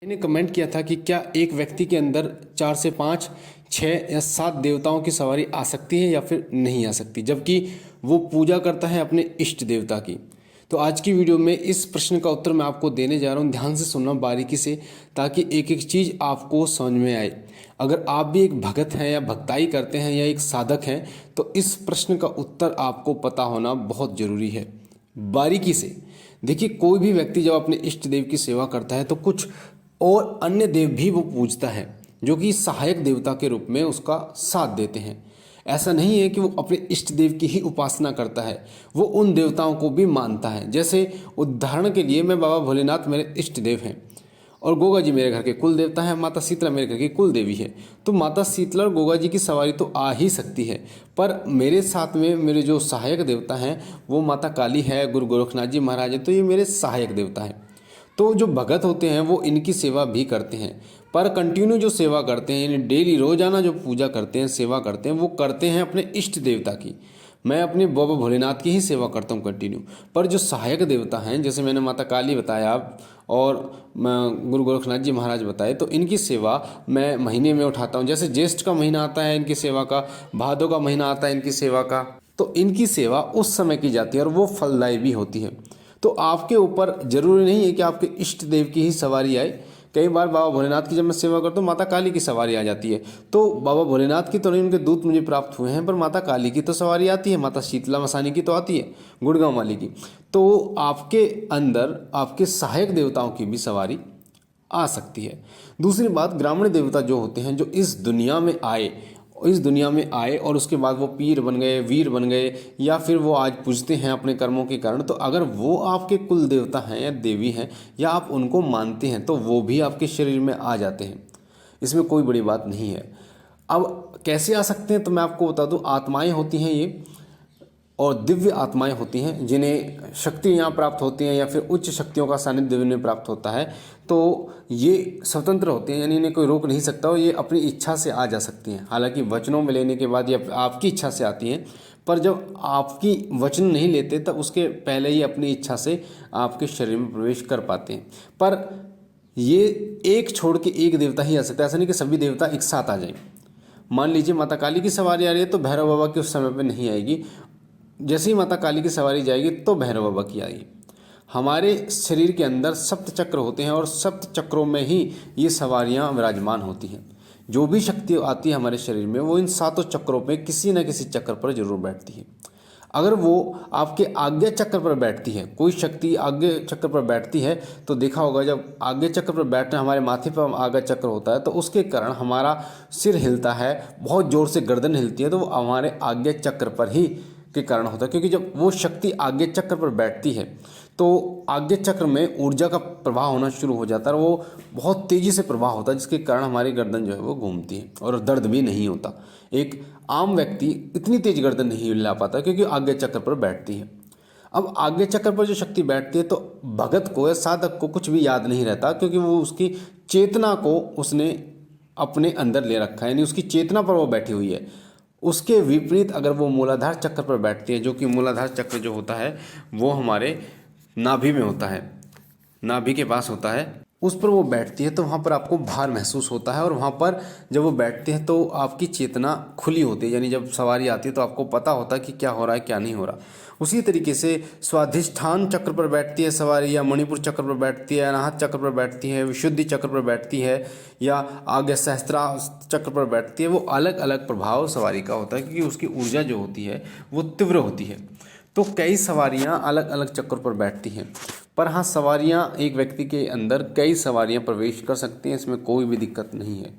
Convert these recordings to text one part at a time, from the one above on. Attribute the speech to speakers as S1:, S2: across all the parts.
S1: मैंने कमेंट किया था कि क्या एक व्यक्ति के अंदर 4 से 5, 6 या 7 देवताओं की सवारी आ सकती है या फिर नहीं आ सकती, जबकि वो पूजा करता है अपने इष्ट देवता की। तो आज की वीडियो में इस प्रश्न का उत्तर मैं आपको देने जा रहा हूँ। ध्यान से सुनना बारीकी से, ताकि एक एक चीज़ आपको समझ में आए। अगर आप भी एक भगत हैं या भक्ताई करते हैं या एक साधक हैं, तो इस प्रश्न का उत्तर आपको पता होना बहुत ज़रूरी है। बारीकी से देखिए, कोई भी व्यक्ति जब अपने इष्ट देव की सेवा करता है तो कुछ और अन्य देव भी वो पूजता है, जो कि सहायक देवता के रूप में उसका साथ देते हैं। ऐसा नहीं है कि वो अपने इष्ट देव की ही उपासना करता है, वो उन देवताओं को भी मानता है। जैसे उदाहरण के लिए, मैं बाबा भोलेनाथ मेरे इष्ट देव हैं और गोगा जी मेरे घर के कुल देवता है, माता शीतला मेरे घर की कुल देवी है। तो माता शीतला और गोगा जी की सवारी तो आ ही सकती है, पर मेरे साथ में मेरे जो सहायक देवता हैं वो माता काली है, गुरु गोरखनाथ जी महाराज है, तो ये मेरे सहायक देवता हैं। तो जो भगत होते हैं वो इनकी सेवा भी करते हैं, पर कंटिन्यू जो सेवा करते हैं, यानी डेली रोजाना जो पूजा करते हैं, सेवा करते हैं, वो करते हैं अपने इष्ट देवता की। मैं अपने बाबा भोलेनाथ की ही सेवा करता हूँ कंटिन्यू। पर जो सहायक देवता हैं, जैसे मैंने माता काली बताया आप और गुरु गोरखनाथ जी महाराज बताए, तो इनकी सेवा मैं महीने में उठाता हूँ। जैसे ज्येष्ठ का महीना आता है इनकी सेवा का, भादों का महीना आता है इनकी सेवा का, तो इनकी सेवा उस समय की जाती है और वो फलदायी भी होती है। तो आपके ऊपर जरूरी नहीं है कि आपके इष्ट देव की ही सवारी आए। कई बार बाबा भोलेनाथ की जब मैं सेवा करता हूँ, माता काली की सवारी आ जाती है। तो बाबा भोलेनाथ की तो नहीं, उनके दूत मुझे प्राप्त हुए हैं, पर माता काली की तो सवारी आती है, माता शीतला मसानी की तो आती है, गुड़गांव वाली की। तो आपके अंदर आपके सहायक देवताओं की भी सवारी आ सकती है। दूसरी बात, ग्रामीण देवता जो होते हैं, जो इस दुनिया में आए और उसके बाद वो पीर बन गए, वीर बन गए, या फिर वो आज पूजते हैं अपने कर्मों के कारण, तो अगर वो आपके कुल देवता हैं या देवी हैं या आप उनको मानते हैं, तो वो भी आपके शरीर में आ जाते हैं। इसमें कोई बड़ी बात नहीं है। अब कैसे आ सकते हैं, तो मैं आपको बता दूं, आत्माएं होती हैं ये, और दिव्य आत्माएं होती हैं जिन्हें शक्तियाँ प्राप्त होती हैं या फिर उच्च शक्तियों का सानिध्य उन्हें प्राप्त होता है। तो ये स्वतंत्र होते हैं, यानी इन्हें कोई रोक नहीं सकता और ये अपनी इच्छा से आ जा सकती हैं। हालांकि वचनों में लेने के बाद ये आपकी इच्छा से आती हैं, पर जब आपकी वचन नहीं लेते तब उसके पहले ही अपनी इच्छा से आपके शरीर में प्रवेश कर पाते हैं। पर ये एक छोड़ के एक देवता ही आ सकता है, ऐसा नहीं कि सभी देवता एक साथ आ जाएं। मान लीजिए माता काली की सवारी आ रही है तो भैरव बाबा की उस समय पर नहीं आएगी। जैसे ही माता काली की सवारी जाएगी तो भैरव बाबा की आएगी। हमारे शरीर के अंदर सप्त चक्र होते हैं और सप्त चक्रों में ही ये सवारियां विराजमान होती हैं। जो भी शक्ति आती है हमारे शरीर में, वो इन सातों चक्रों पे किसी न किसी चक्र पर जरूर बैठती है। अगर वो आपके आज्ञा चक्र पर बैठती है, कोई शक्ति आज्ञा चक्र पर बैठती है, तो देखा होगा जब आज्ञा चक्र पर बैठना, हमारे माथे पर आज्ञा चक्र होता है, तो उसके कारण हमारा सिर हिलता है, बहुत जोर से गर्दन हिलती है, तो वो हमारे आज्ञा चक्र पर ही के कारण होता है। क्योंकि जब वो शक्ति आज्ञा चक्र पर बैठती है तो आज्ञा चक्र में ऊर्जा का प्रवाह होना शुरू हो जाता है और वो बहुत तेजी से प्रवाह होता है, जिसके कारण हमारी गर्दन जो है वो घूमती है और दर्द भी नहीं होता। एक आम व्यक्ति इतनी तेज गर्दन नहीं हिला पाता क्योंकि आज्ञा चक्र पर बैठती है। अब आज्ञा चक्र पर जो शक्ति बैठती है, तो भगत को या साधक को कुछ भी याद नहीं रहता, क्योंकि वो उसकी चेतना को उसने अपने अंदर ले रखा है, यानी उसकी चेतना पर वो बैठी हुई है। उसके विपरीत अगर वो मूलाधार चक्र पर बैठती है, जो कि मूलाधार चक्र जो होता है वो हमारे नाभि में होता है, नाभि के पास होता है, उस पर वो बैठती है, तो वहाँ पर आपको भार महसूस होता है। और वहाँ पर जब वो बैठते हैं तो आपकी चेतना खुली होती है, यानी जब सवारी आती है तो आपको पता होता है कि क्या हो रहा है क्या नहीं हो रहा। उसी तरीके से स्वाधिष्ठान चक्र पर बैठती है सवारी, या मणिपुर चक्र पर बैठती है, अनाहत चक्र पर बैठती है, विशुद्धि चक्र पर बैठती है, या आगे सहस्त्रा चक्र पर बैठती है, वो अलग अलग प्रभाव सवारी का होता है, क्योंकि उसकी ऊर्जा जो होती है वो तीव्र होती है। तो कई सवारियाँ अलग अलग चक्र पर बैठती हैं। पर हाँ, सवारियाँ, एक व्यक्ति के अंदर कई सवारियाँ प्रवेश कर सकती हैं, इसमें कोई भी दिक्कत नहीं है।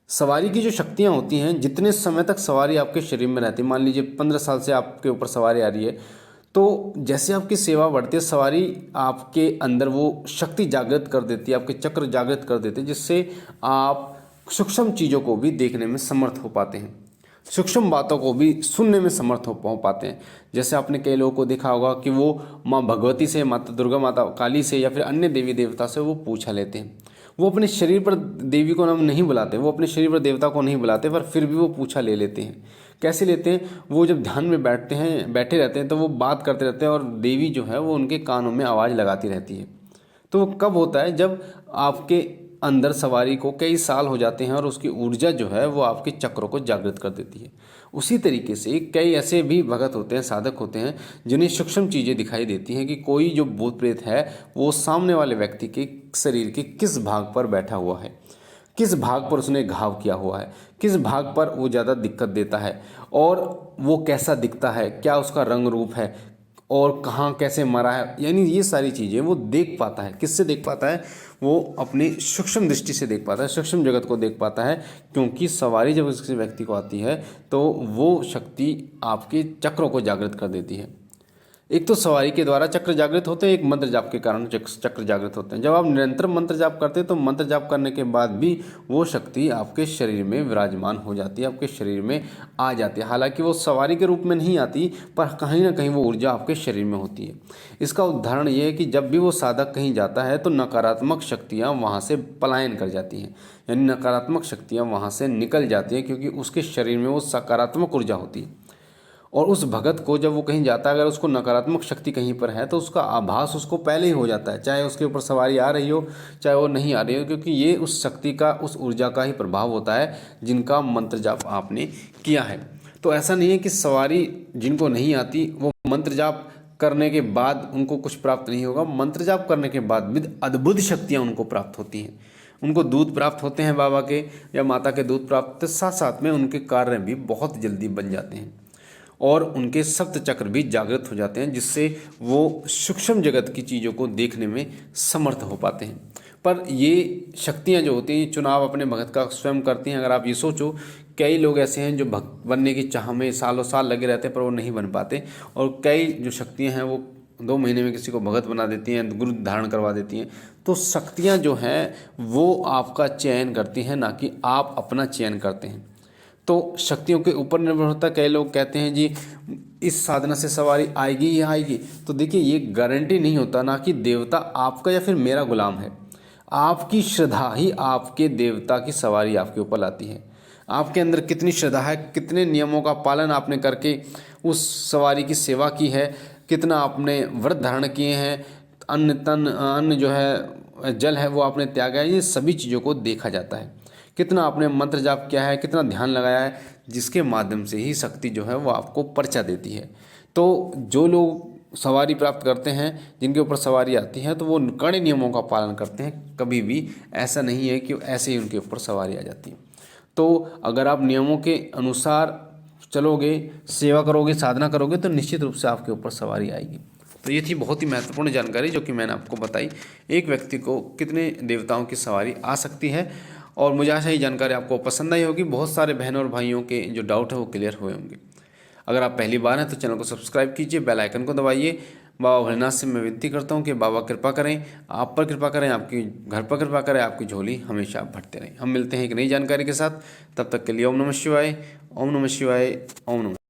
S1: सवारी की जो शक्तियाँ होती हैं, जितने समय तक सवारी आपके शरीर में रहती है, मान लीजिए 15 साल से आपके ऊपर सवारी आ रही है, तो जैसे आपकी सेवा बढ़ती है, सवारी आपके अंदर वो शक्ति जागृत कर देती है, आपके चक्र जागृत कर देते हैं, जिससे आप सूक्ष्म चीज़ों को भी देखने में समर्थ हो पाते हैं, सूक्ष्म बातों को भी सुनने में समर्थ हो पाते हैं। जैसे आपने कई लोगों को देखा होगा कि वो माँ भगवती से, माता दुर्गा, माता काली से, या फिर अन्य देवी देवता से वो पूछा लेते हैं। वो अपने शरीर पर देवी को नाम नहीं बुलाते, वो अपने शरीर पर देवता को नहीं बुलाते, पर फिर भी वो पूछा ले लेते हैं। कैसे लेते हैं? वो जब ध्यान में बैठे रहते हैं, तो वो बात करते रहते हैं और देवी जो है वो उनके कानों में आवाज़ लगाती रहती है। तो वो कब होता है? जब आपके अंदर सवारी को कई साल हो जाते हैं और उसकी ऊर्जा जो है वो आपके चक्रों को जागृत कर देती है। उसी तरीके से कई ऐसे भी भगत होते हैं, साधक होते हैं, जिन्हें सूक्ष्म चीज़ें दिखाई देती हैं कि कोई जो भूत प्रेत है वो सामने वाले व्यक्ति के शरीर के किस भाग पर बैठा हुआ है, किस भाग पर उसने घाव किया हुआ है, किस भाग पर वो ज़्यादा दिक्कत देता है, और वो कैसा दिखता है, क्या उसका रंग रूप है, और कहाँ कैसे मरा है। यानी ये सारी चीज़ें वो देख पाता है। किससे देख पाता है? वो अपनी सूक्ष्म दृष्टि से देख पाता है, सूक्ष्म जगत को देख पाता है। क्योंकि सवारी जब किसी व्यक्ति को आती है तो वो शक्ति आपके चक्रों को जागृत कर देती है। एक तो सवारी के द्वारा चक्र जागृत होते हैं, एक मंत्र जाप के कारण चक्र जागृत होते हैं। जब आप निरंतर मंत्र जाप करते हैं तो मंत्र जाप करने के बाद भी वो शक्ति आपके शरीर में विराजमान हो जाती है, आपके शरीर में आ जाती है। हालांकि वो सवारी के रूप में नहीं आती, पर कहीं ना कहीं वो ऊर्जा आपके शरीर में होती है। इसका उदाहरण ये है कि जब भी वो साधक कहीं जाता है तो नकारात्मक शक्तियाँ वहाँ से पलायन कर जाती हैं, यानी नकारात्मक शक्तियाँ वहाँ से निकल जाती हैं, क्योंकि उसके शरीर में वो सकारात्मक ऊर्जा होती है। और उस भगत को जब वो कहीं जाता है, अगर उसको नकारात्मक शक्ति कहीं पर है तो उसका आभास उसको पहले ही हो जाता है, चाहे उसके ऊपर सवारी आ रही हो चाहे वो नहीं आ रही हो, क्योंकि ये उस शक्ति का, उस ऊर्जा का ही प्रभाव होता है जिनका मंत्र जाप आपने किया है। तो ऐसा नहीं है कि सवारी जिनको नहीं आती वो मंत्र जाप करने के बाद उनको कुछ प्राप्त नहीं होगा। मंत्र जाप करने के बाद भी अद्भुत शक्तियाँ उनको प्राप्त होती हैं। उनको दूध प्राप्त होते हैं बाबा के या माता के दूध प्राप्त, साथ साथ में उनके कार्य भी बहुत जल्दी बन जाते हैं और उनके सप्त चक्र भी जागृत हो जाते हैं, जिससे वो सूक्ष्म जगत की चीज़ों को देखने में समर्थ हो पाते हैं। पर ये शक्तियाँ जो होती हैं चुनाव अपने भगत का स्वयं करती हैं। अगर आप ये सोचो, कई लोग ऐसे हैं जो भक्त बनने की चाह में सालों साल लगे रहते हैं पर वो नहीं बन पाते, और कई जो शक्तियाँ हैं वो 2 महीने में किसी को भगत बना देती हैं, गुरु धारण करवा देती हैं। तो शक्तियाँ जो हैं वो आपका चयन करती हैं, ना कि आप अपना चयन करते हैं। तो शक्तियों के ऊपर निर्भर होता है। कई लोग कहते हैं जी इस साधना से सवारी आएगी या आएगी, तो देखिए ये गारंटी नहीं होता। ना कि देवता आपका या फिर मेरा गुलाम है, आपकी श्रद्धा ही आपके देवता की सवारी आपके ऊपर लाती है। आपके अंदर कितनी श्रद्धा है, कितने नियमों का पालन आपने करके उस सवारी की सेवा की है, कितना आपने व्रत धारण किए हैं, अन्न जो है जल है वो आपने त्यागा है, ये सभी चीज़ों को देखा जाता है। कितना आपने मंत्र जाप किया है, कितना ध्यान लगाया है, जिसके माध्यम से ही शक्ति जो है वो आपको पर्चा देती है। तो जो लोग सवारी प्राप्त करते हैं, जिनके ऊपर सवारी आती है, तो वो कड़े नियमों का पालन करते हैं। कभी भी ऐसा नहीं है कि ऐसे ही उनके ऊपर सवारी आ जाती है। तो अगर आप नियमों के अनुसार चलोगे, सेवा करोगे, साधना करोगे, तो निश्चित रूप से आपके ऊपर सवारी आएगी। तो ये थी बहुत ही महत्वपूर्ण जानकारी जो कि मैंने आपको बताई, एक व्यक्ति को कितने देवताओं की सवारी आ सकती है। और मुझे आशा ये जानकारी आपको पसंद आई होगी। बहुत सारे बहनों और भाइयों के जो डाउट है वो क्लियर हुए होंगे। अगर आप पहली बार हैं तो चैनल को सब्सक्राइब कीजिए, बेल आइकन को दबाइए। बाबा भोलेनाथ से मैं विनती करता हूँ कि बाबा कृपा करें, आप पर कृपा करें, आपकी घर पर कृपा करें, आपकी झोली हमेशा भरते रहें। हम मिलते हैं एक नई जानकारी के साथ, तब तक के लिए ओम नमः शिवाय, ओम नमः शिवाय, ओम नमः।